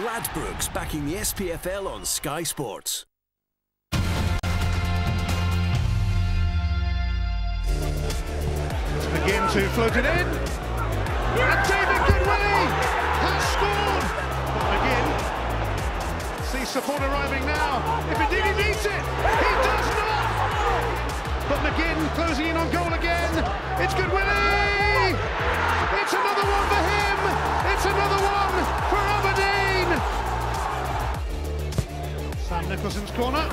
Ladbrokes backing the SPFL on Sky Sports. Begin to float it in, and David Goodwillie has scored. But McGinn sees support arriving now. If indeed he needs it, he does not. But McGinn closing in on goal again. It's Goodwillie. It's another one for him. It's another one for Aberdeen. Sam Nicholson's corner.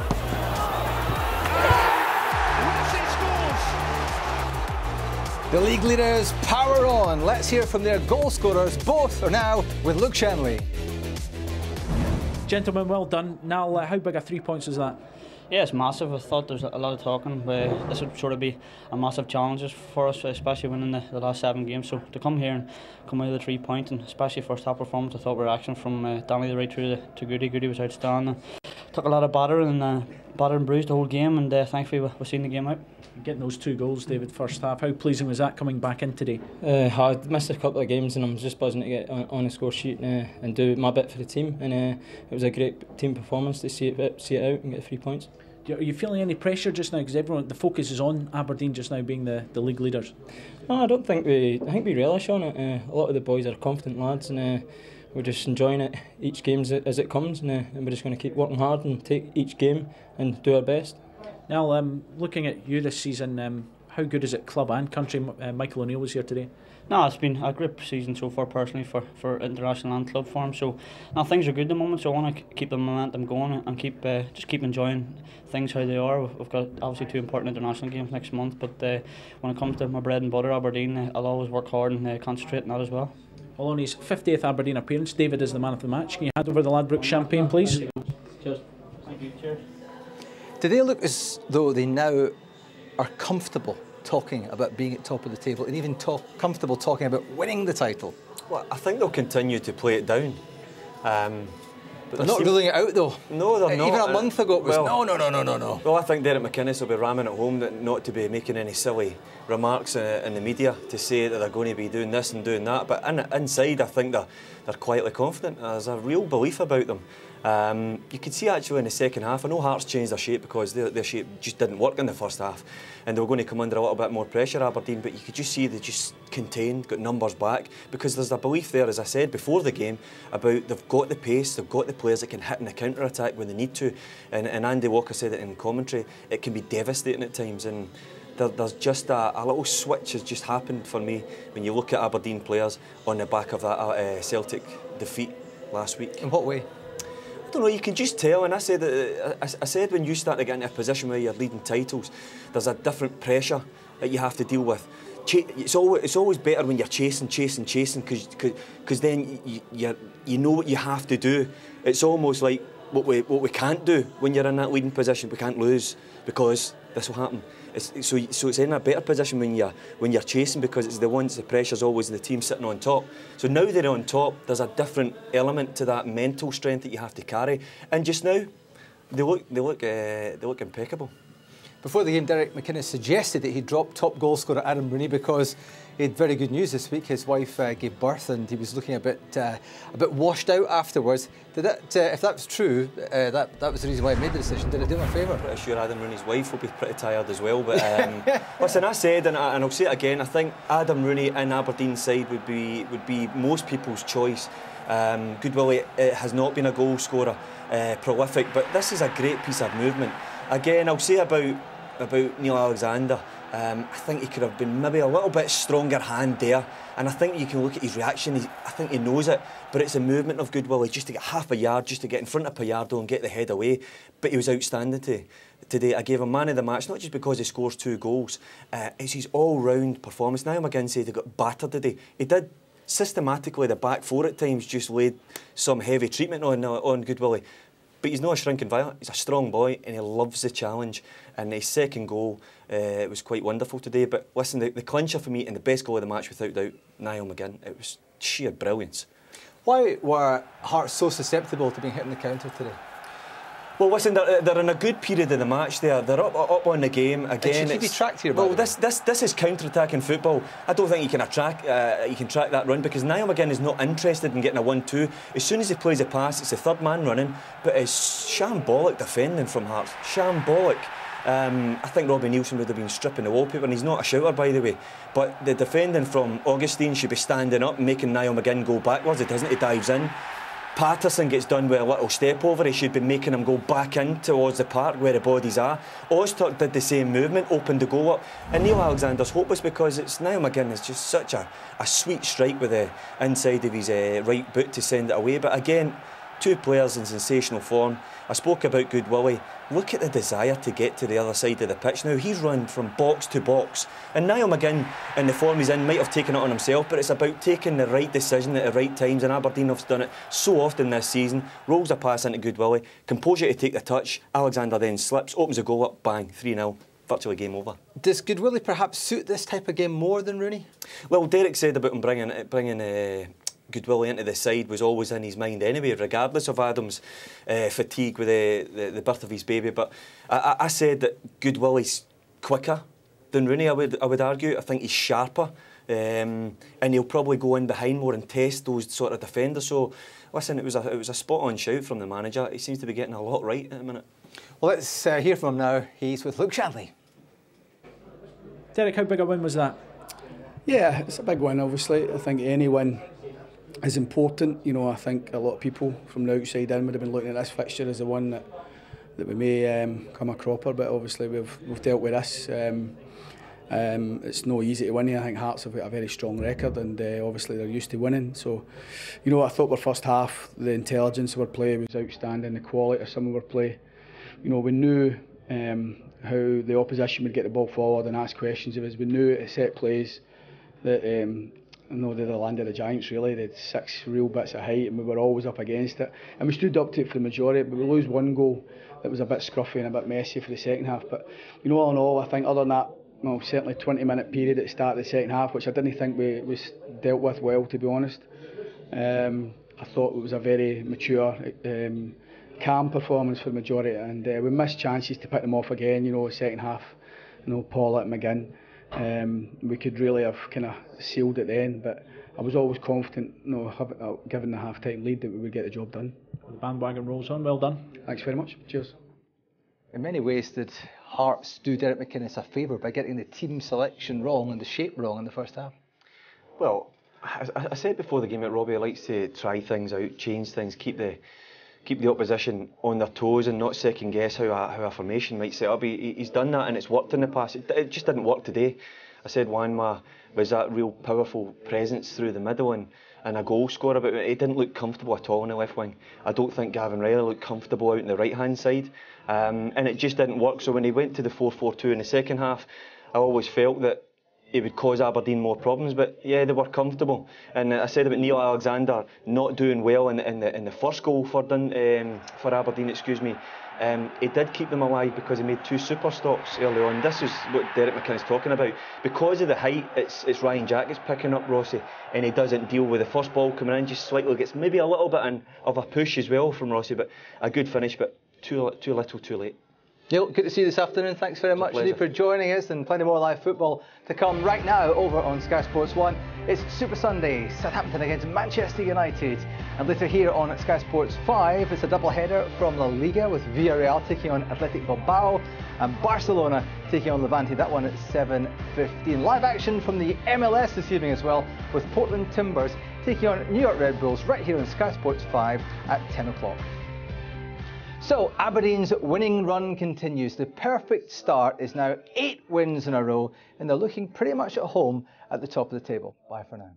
Rossi scores. The league leaders power on. Let's hear from their goal scorers. Both are now with Luke Shenley. Gentlemen, well done. Now, how big a 3 points is that? Yeah, it's massive. I thought there was a lot of talking, but this would sort of be a massive challenge for us, especially winning the last 7 games. So to come here and come out of the 3 points, and especially first half performance, I thought our action from Danny right through to Goody. Goody was outstanding. Took a lot of batter and bruised the whole game, and thankfully we've seen the game out. Getting those 2 goals, David, first half. How pleasing was that coming back in today? I missed a couple of games and I'm just buzzing to get on the score sheet and do my bit for the team. And it was a great team performance to see it out and get 3 points. Are you feeling any pressure just now? Because the focus is on Aberdeen just now being the league leaders. No, I don't think I think we relish on it. A lot of the boys are confident lads, and we're just enjoying it each game as it comes, and we're just going to keep working hard and take each game and do our best. Now, looking at you this season, how good is it club and country? Michael O'Neill was here today. No, it's been a great season so far personally for international and club form. So now things are good at the moment. So I want to keep the momentum going and keep enjoying things how they are. We've got obviously 2 important international games next month. But when it comes to my bread and butter, Aberdeen, I'll always work hard and concentrate on that as well. Well, on his 50th Aberdeen appearance, David is the man of the match. Can you hand over the Ladbrokes champagne, please? Cheers. Thank you. Cheers. Do they look as though they now are comfortable talking about being at top of the table and even comfortable talking about winning the title? Well, I think they'll continue to play it down. But they're not ruling it out though. No, they're not. Even a month ago it was no. Well, I think Derek McInnes will be ramming at home not to be making any silly remarks in the media to say that they're going to be doing this and doing that. But inside, I think they're quietly confident. There's a real belief about them. You could see actually in the second half, I know Hearts changed their shape because their shape just didn't work in the first half and they were going to come under a little bit more pressure, Aberdeen, but you could just see they just contained, got numbers back, because there's a belief there, as I said before the game, about they've got the pace, they've got the players that can hit in the counter-attack when they need to, and Andy Walker said it in commentary, it can be devastating at times, and there's just a little switch has just happened for me when you look at Aberdeen players on the back of that Celtic defeat last week. In what way? I don't know, you can just tell, and I said when you start to get into a position where you're leading titles, there's a different pressure that you have to deal with. It's always better when you're chasing, because then you know what you have to do. It's almost like what we can't do when you're in that leading position. We can't lose because this will happen. So it's in a better position when you're chasing, because it's the pressure's always the team sitting on top. So now they're on top, there's a different element to that mental strength that you have to carry. And just now, they look impeccable. Before the game, Derek McInnes suggested that he dropped top goal scorer Adam Rooney because he had very good news this week. His wife gave birth and he was looking a bit washed out afterwards. Did that, if that was true, that was the reason why I made the decision. Did it do him a favour? Pretty sure Adam Rooney's wife will be pretty tired as well. But listen, I said, and I'll say it again, I think Adam Rooney in Aberdeen's side would be most people's choice. Goodwillie has not been a goal scorer, prolific, but this is a great piece of movement. Again, I'll say about Neil Alexander, I think he could have been maybe a little bit stronger hand there, and I think you can look at his reaction, I think he knows it, but it's a movement of Goodwillie just to get half a yard, just to get in front of Pallardo and get the head away. But he was outstanding today. I gave him man of the match, not just because he scores 2 goals, it's his all-round performance. Niall McGinn said he got battered today. He did systematically, the back four at times just laid some heavy treatment on Goodwillie. But he's not a shrinking violet, he's a strong boy and he loves the challenge. And his second goal was quite wonderful today. But listen, the clincher for me and the best goal of the match without doubt, Niall McGinn. It was sheer brilliance. Why were Hearts so susceptible to being hit in the counter today? Well, listen, they're in a good period of the match there. They're up on the game again. Should he be tracked here? Well, this is counter-attacking football. I don't think you can track that run, because Niall McGinn is not interested in getting a 1-2. As soon as he plays a pass, it's the third man running. But it's shambolic defending from Hearts. Shambolic. I think Robbie Neilson would have been stripping the wallpaper, and he's not a shouter, by the way. But the defending from Augustine should be standing up, making Niall McGinn go backwards. It doesn't. He dives in. Patterson gets done with a little step over. He should be making him go back in towards the park where the bodies are. Ozturk did the same movement, opened the goal up, and Neil Alexander's hopeless because it's Niall McGinn is just such a sweet strike with the inside of his right boot to send it away. But again, two players in sensational form. I spoke about Good Willie. Look at the desire to get to the other side of the pitch now. He's run from box to box. And Niall McGinn, in the form he's in, might have taken it on himself, but it's about taking the right decision at the right times, and Aberdeen have done it so often this season. Rolls a pass into Good Willie, composure to take the touch, Alexander then slips, opens the goal up, bang, 3-0. Virtually game over. Does Good Willie perhaps suit this type of game more than Rooney? Well, Derek said about him bringing Good Willie into the side was always in his mind anyway, regardless of Adam's fatigue with the birth of his baby. But I said that Good Willie's quicker than Rooney, I would argue. I think he's sharper, and he'll probably go in behind more and test those sort of defenders. So, listen, it was a spot-on shout from the manager. He seems to be getting a lot right at the minute. Well, let's hear from him now. He's with Luke Shanley. Derek, how big a win was that? Yeah, it's a big win, obviously. I think any win is important. You know, I think a lot of people from the outside in would have been looking at this fixture as the one that we may come a cropper, but obviously we've dealt with this. It's no easy to win here. I think Hearts have got a very strong record, and obviously they're used to winning. So, you know, I thought our first half, the intelligence of our play was outstanding, the quality of some of our play. You know, we knew how the opposition would get the ball forward and ask questions of us. We knew at set plays that I know they're the land of the giants, really. They had 6 real bits of height, and we were always up against it. And we stood up to it for the majority, but we lose one goal that was a bit scruffy and a bit messy for the second half. But, you know, all in all, I think other than that, well, certainly 20-minute period at the start of the second half, which I didn't think we was dealt with well, to be honest. I thought it was a very mature, calm performance for the majority, and we missed chances to pick them off again, you know, the second half. You know, Paul at McGinn. We could really have kind of sealed it then, but I was always confident, you know, given the half-time lead, that we would get the job done. The bandwagon rolls on. Well done. Thanks very much. Cheers. In many ways, did Hearts do Derek McInnes a favour by getting the team selection wrong and the shape wrong in the first half? Well, I said before the game that Robbie likes to try things out, change things, keep the opposition on their toes and not second guess how a formation might set up. He's done that, and it's worked in the past. It just didn't work today. I said Wanma was that real powerful presence through the middle and a goal scorer, but he didn't look comfortable at all in the left wing. I don't think Gavin Riley looked comfortable out in the right hand side, and it just didn't work. So when he went to the 4-4-2 in the second half, I always felt that it would cause Aberdeen more problems, but yeah, they were comfortable. And I said about Neil Alexander not doing well in the first goal for Aberdeen, excuse me. He did keep them alive because he made 2 super stops early on. This is what Derek McInnes is talking about. Because of the height, it's Ryan Jack is picking up Rossi, and he doesn't deal with the first ball coming in, just slightly gets maybe a little bit of a push as well from Rossi, but a good finish, but too little, too late. Neil, good to see you this afternoon. Thanks very much indeed for joining us, and plenty more live football to come right now over on Sky Sports 1. It's Super Sunday, Southampton against Manchester United, and later here on Sky Sports 5 it's a double header from La Liga with Villarreal taking on Athletic Bilbao and Barcelona taking on Levante. That one at 7:15. Live action from the MLS this evening as well, with Portland Timbers taking on New York Red Bulls right here on Sky Sports 5 at 10 o'clock. So Aberdeen's winning run continues. The perfect start is now 8 wins in a row, and they're looking pretty much at home at the top of the table. Bye for now.